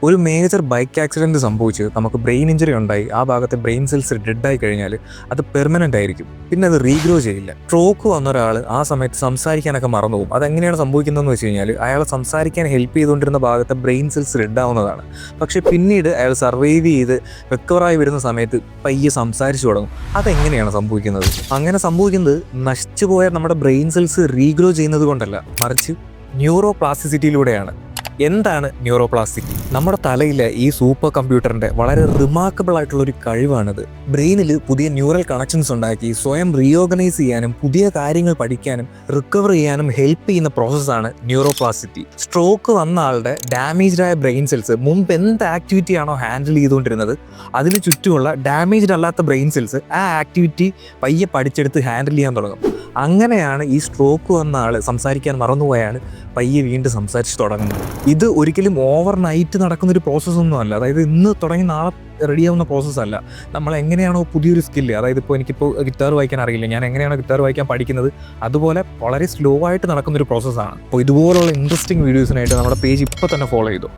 ഒരു major bike accident സംഭവിച്ച് നമുക്ക് ബ്രെയിൻ ഇഞ്ചറി ഉണ്ടായി ആ ഭാഗത്തെ ബ്രെയിൻ സെൽസ് ഡെഡായി കഴിഞ്ഞാൽ അത് പെർമനൻ്റ് ആയിരിക്കും, പിന്നെ അത് റീഗ്രോ ചെയ്യില്ല. സ്ട്രോക്ക് വന്ന ഒരാൾ ആ സമയത്ത് സംസാരിക്കാനൊക്കെ മറന്നുപോകും. അതെങ്ങനെയാണ് സംഭവിക്കുന്നതെന്ന് വെച്ച് കഴിഞ്ഞാൽ അയാൾ സംസാരിക്കാൻ ഹെൽപ്പ് ചെയ്തുകൊണ്ടിരുന്ന ഭാഗത്തെ ബ്രെയിൻ സെൽസ് ഡെഡാവുന്നതാണ്. പക്ഷേ പിന്നീട് അയാൾ സർവൈവ് ചെയ്ത് റിക്കവറായി വരുന്ന സമയത്ത് പയ്യെ സംസാരിച്ചു തുടങ്ങും. അതെങ്ങനെയാണ് സംഭവിക്കുന്നത്? അങ്ങനെ സംഭവിക്കുന്നത് നശിച്ചുപോയ നമ്മുടെ ബ്രെയിൻ സെൽസ് റീഗ്രോ ചെയ്യുന്നത് കൊണ്ടല്ല, മറിച്ച് ന്യൂറോ പ്ലാസ്റ്റിസിറ്റിയിലൂടെയാണ്. എന്താണ് ന്യൂറോപ്ലാസ്റ്റിറ്റി? നമ്മുടെ തലയിലെ ഈ സൂപ്പർ കമ്പ്യൂട്ടറിൻ്റെ വളരെ റിമാർക്കബിൾ ആയിട്ടുള്ളൊരു കഴിവാണിത്. ബ്രെയിനിൽ പുതിയ ന്യൂറൽ കണക്ഷൻസ് ഉണ്ടാക്കി സ്വയം റീഓർഗനൈസ് ചെയ്യാനും പുതിയ കാര്യങ്ങൾ പഠിക്കാനും റിക്കവർ ചെയ്യാനും ഹെൽപ്പ് ചെയ്യുന്ന പ്രോസസ്സാണ് ന്യൂറോപ്ലാസ്റ്റിറ്റി. സ്ട്രോക്ക് വന്ന ആളുടെ ഡാമേജ്ഡ് ആയ ബ്രെയിൻ സെൽസ് മുമ്പ് എന്ത് ആക്ടിവിറ്റി ആണോ ഹാൻഡിൽ ചെയ്തുകൊണ്ടിരുന്നത് അതിന് ചുറ്റുമുള്ള ഡാമേജ്ഡ് അല്ലാത്ത ബ്രെയിൻ സെൽസ് ആ ആക്ടിവിറ്റി പയ്യെ പഠിച്ചെടുത്ത് ഹാൻഡിൽ ചെയ്യാൻ തുടങ്ങും. അങ്ങനെയാണ് ഈ സ്ട്രോക്ക് വന്ന ആൾ സംസാരിക്കാൻ മറന്നുപോയാണ് പയ്യെ വീണ്ടും സംസാരിച്ച് തുടങ്ങുന്നത്. ഇത് ഒരിക്കലും ഓവർ നൈറ്റ് നടക്കുന്നൊരു പ്രോസസ്സൊന്നും അല്ല. അതായത് ഇന്ന് തുടങ്ങി നാളെ റെഡിയാവുന്ന പ്രോസസ്സല്ല. നമ്മൾ എങ്ങനെയാണോ പുതിയൊരു സ്കില്ല്, അതായത് ഇപ്പോൾ എനിക്കിപ്പോൾ ഗിറ്റാർ വായിക്കാൻ അറിയില്ല, ഞാൻ എങ്ങനെയാണോ ഗിറ്റാർ വായിക്കാൻ പഠിക്കുന്നത് അതുപോലെ വളരെ സ്ലോ ആയിട്ട് നടക്കുന്നൊരു പ്രോസസ്സാണ്. അപ്പോൾ ഇതുപോലുള്ള ഇൻട്രസ്റ്റിംഗ് വീഡിയോസിനായിട്ട് നമ്മുടെ പേജ് ഇപ്പോൾ തന്നെ ഫോളോ ചെയ്തു.